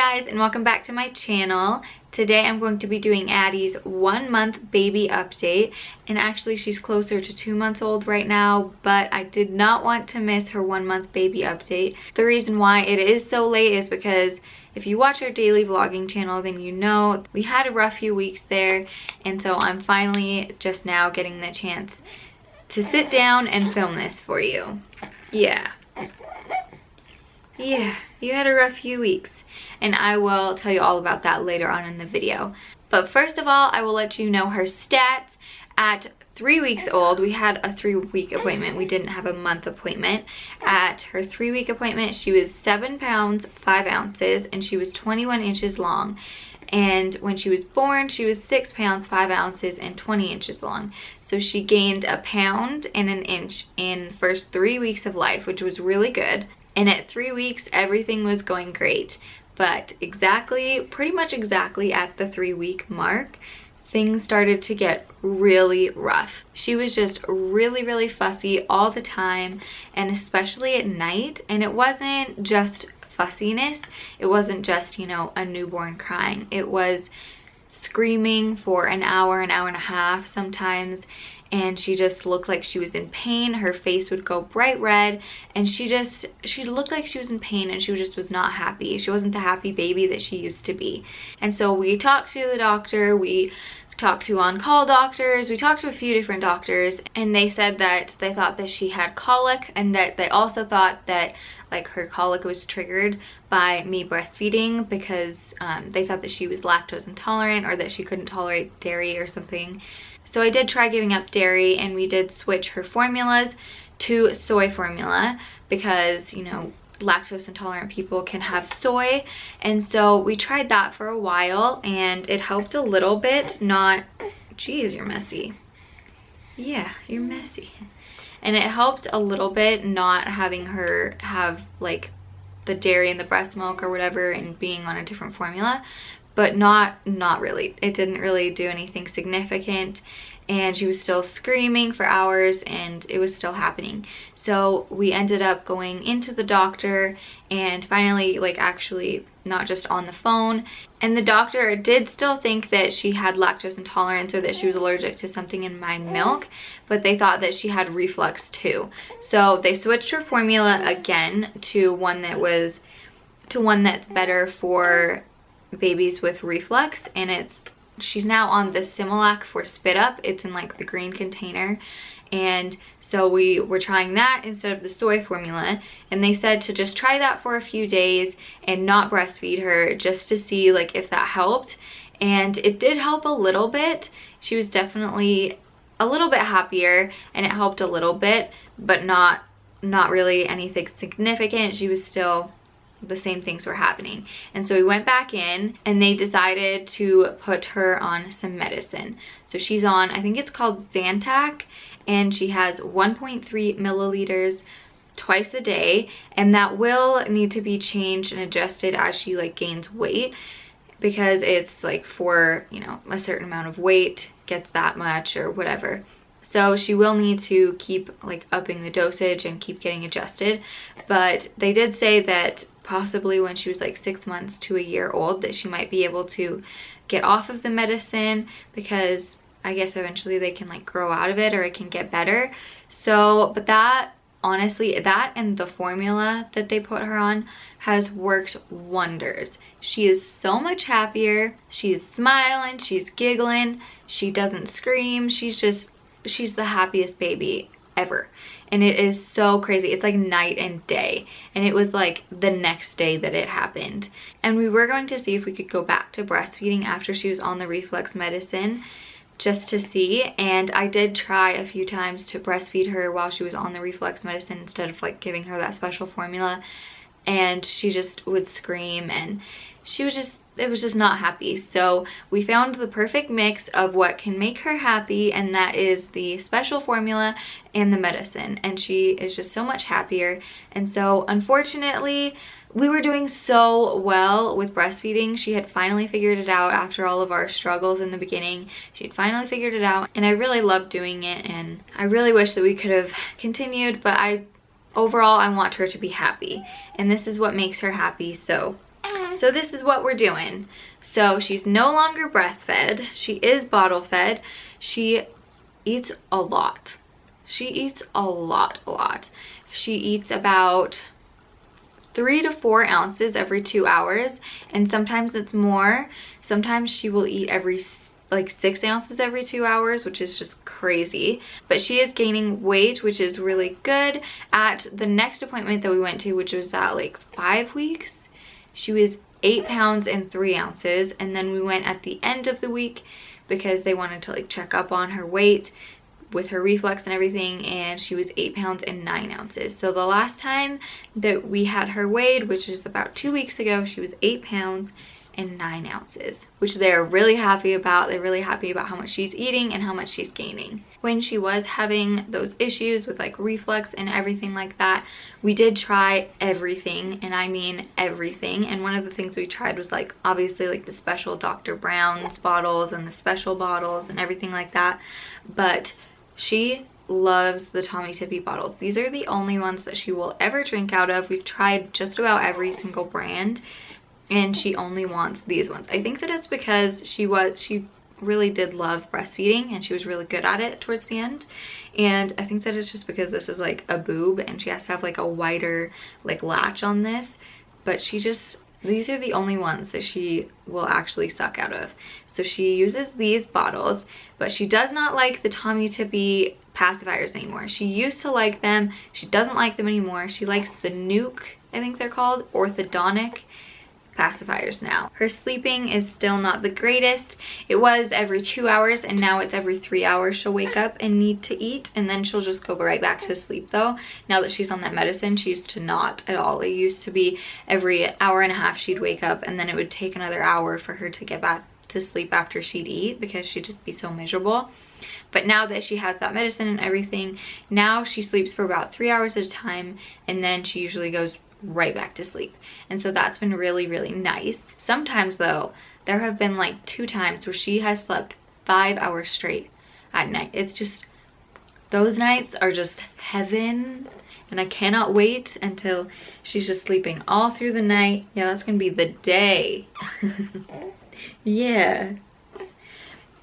guys, and welcome back to my channel. Today I'm going to be doing Addie's 1 month baby update, and actually she's closer to 2 months old right now, but I did not want to miss her 1 month baby update. The reason why it is so late is because if you watch our daily vlogging channel, then you know we had a rough few weeks there, and so I'm finally just now getting the chance to sit down and film this for you. Yeah, you had a rough few weeks, and I will tell you all about that later on in the video. But first of all, I will let you know her stats. At 3 weeks old, we had a 3-week appointment. We didn't have a month appointment. At her 3-week appointment, she was 7 pounds 5 ounces, and she was 21 inches long. And when she was born, she was 6 pounds 5 ounces and 20 inches long. So she gained a pound and an inch in the first 3 weeks of life, which was really good. And at 3 weeks, everything was going great. But pretty much exactly at the 3-week mark, things started to get really rough. She was just really fussy all the time, and especially at night. And it wasn't just fussiness. It wasn't just, you know, a newborn crying. It was screaming for an hour and a half sometimes, and she just looked like she was in pain. Her face would go bright red, and she looked like she was in pain, and she just was not happy. She wasn't the happy baby that she used to be. And so we talked to the doctor, we talked to on-call doctors, we talked to a few different doctors, and they said that they thought that she had colic, and that they also thought that like her colic was triggered by me breastfeeding, because they thought that she was lactose intolerant or that she couldn't tolerate dairy or something. So I did try giving up dairy, and we did switch her formulas to soy formula because, you know, lactose intolerant people can have soy. And so we tried that for a while, and it helped a little bit. Geez, you're messy. Yeah, you're messy. And it helped a little bit not having her have like the dairy and the breast milk or whatever and being on a different formula, but not really. It didn't really do anything significant, and she was still screaming for hours, and it was still happening. So we ended up going into the doctor, and finally, like, actually not just on the phone, and the doctor did still think that she had lactose intolerance or that she was allergic to something in my milk, but they thought that she had reflux too. So they switched her formula again to one that's better for babies with reflux, and she's now on the Similac for spit up. It's in like the green container, and so we were trying that instead of the soy formula, and they said to just try that for a few days and not breastfeed her, just to see like if that helped. And it did help a little bit. She was definitely a little bit happier, and it helped a little bit, but not really anything significant. She was still, the same things were happening. And so we went back in, and they decided to put her on some medicine. So she's on, I think it's called Zantac, and she has 1.3 milliliters twice a day, and that will need to be changed and adjusted as she like gains weight, because it's like for, you know, a certain amount of weight gets that much or whatever. So she will need to keep like upping the dosage and keep getting adjusted. But they did say that possibly when she was like 6 months to a year old that she might be able to get off of the medicine, because I guess eventually they can like grow out of it, or it can get better. So, but that, honestly, that and the formula that they put her on has worked wonders. She is so much happier. She's smiling, she's giggling, she doesn't scream. She's the happiest baby ever. And it is so crazy. It's like night and day. And it was like the next day that it happened. And we were going to see if we could go back to breastfeeding after she was on the reflux medicine, just to see. And I did try a few times to breastfeed her while she was on the reflux medicine instead of like giving her that special formula, and she just would scream, and it was just not happy. So we found the perfect mix of what can make her happy, and that is the special formula and the medicine, and she is just so much happier. And so unfortunately, we were doing so well with breastfeeding. She had finally figured it out after all of our struggles in the beginning. She had finally figured it out, and I really loved doing it, and I really wish that we could have continued, but overall I want her to be happy, and this is what makes her happy. So So this is what we're doing. So she's no longer breastfed. She is bottle fed. She eats a lot. She eats a lot. She eats about 3 to 4 ounces every 2 hours, and sometimes it's more. Sometimes she will eat every like 6 ounces every 2 hours, which is just crazy. But she is gaining weight, which is really good. At the next appointment that we went to, which was at like 5 weeks, she was 8 pounds and 3 ounces. And then we went at the end of the week because they wanted to like check up on her weight with her reflux and everything, and she was 8 pounds and 9 ounces. So the last time that we had her weighed, which is about 2 weeks ago, she was 8 pounds and 9 ounces, which they're really happy about. They're really happy about how much she's eating and how much she's gaining. When she was having those issues with like reflux and everything like that, we did try everything, and I mean everything. And one of the things we tried was like obviously like the special Dr. Brown's bottles and the special bottles and everything like that, but she loves the Tommy Tippy bottles. These are the only ones that she will ever drink out of. We've tried just about every single brand, and she only wants these ones. I think that it's because she really did love breastfeeding, and she was really good at it towards the end. And I think that it's just because this is like a boob and she has to have like a wider like latch on this, but these are the only ones that she will actually suck out of. So she uses these bottles, but she does not like the Tommy Tippy pacifiers anymore. She used to like them. She doesn't like them anymore. She likes the Nuke, I think they're called, orthodontic pacifiers now. Her sleeping is still not the greatest. It was every 2 hours, and now it's every 3 hours she'll wake up and need to eat, and then she'll just go right back to sleep though. Now that she's on that medicine, she used to not at all. It used to be every hour and a half she'd wake up, and then it would take another hour for her to get back to sleep after she'd eat because she'd just be so miserable. But now that she has that medicine and everything, now she sleeps for about 3 hours at a time, and then she usually goes right back to sleep. And so that's been really, really nice. Sometimes though, there have been like 2 times where she has slept 5 hours straight at night. It's just, those nights are just heaven, and I cannot wait until she's just sleeping all through the night. Yeah, that's gonna be the day. Yeah,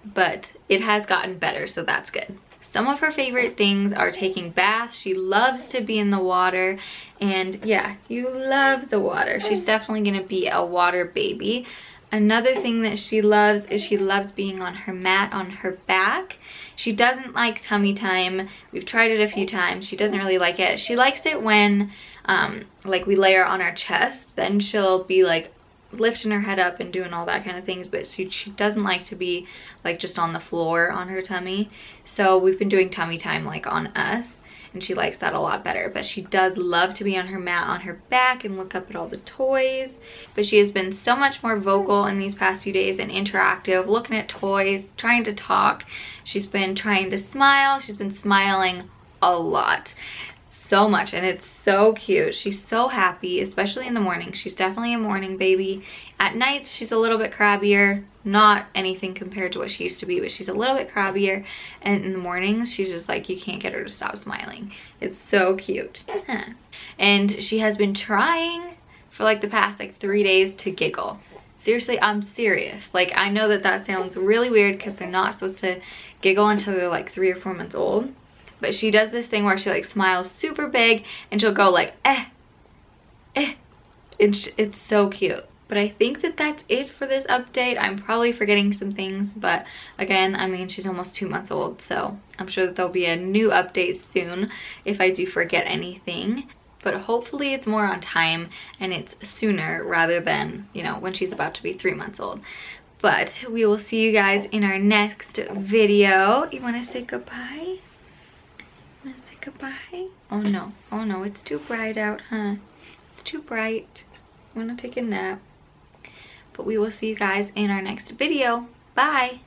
but it has gotten better, so that's good. Some of her favorite things are taking baths. She loves to be in the water, and yeah, you love the water. She's definitely gonna be a water baby. Another thing that she loves is she loves being on her mat on her back. She doesn't like tummy time. We've tried it a few times. She doesn't really like it. She likes it when like we lay her on our chest, then she'll be like lifting her head up and doing all that kind of things, but she doesn't like to be like just on the floor on her tummy. So we've been doing tummy time like on us, and she likes that a lot better. But she does love to be on her mat on her back and look up at all the toys. But she has been so much more vocal in these past few days and interactive, looking at toys, trying to talk. She's been trying to smile. She's been smiling a lot. So much, and it's so cute. She's so happy, especially in the morning. She's definitely a morning baby. At night she's a little bit crabbier, not anything compared to what she used to be, but she's a little bit crabbier. And in the mornings she's just like, you can't get her to stop smiling. It's so cute. And she has been trying for like the past like 3 days to giggle. Seriously, I'm serious. Like, I know that that sounds really weird because they're not supposed to giggle until they're like 3 or 4 months old. But she does this thing where she like smiles super big, and she'll go like, eh. It's so cute. But I think that that's it for this update. I'm probably forgetting some things, but again, I mean, she's almost 2 months old, so I'm sure that there'll be a new update soon if I do forget anything. But hopefully it's more on time and it's sooner rather than, you know, when she's about to be 3 months old. But we will see you guys in our next video. You want to say goodbye? Goodbye. Oh no, it's too bright out, huh? It's too bright. I want to take a nap. But we will see you guys in our next video. Bye.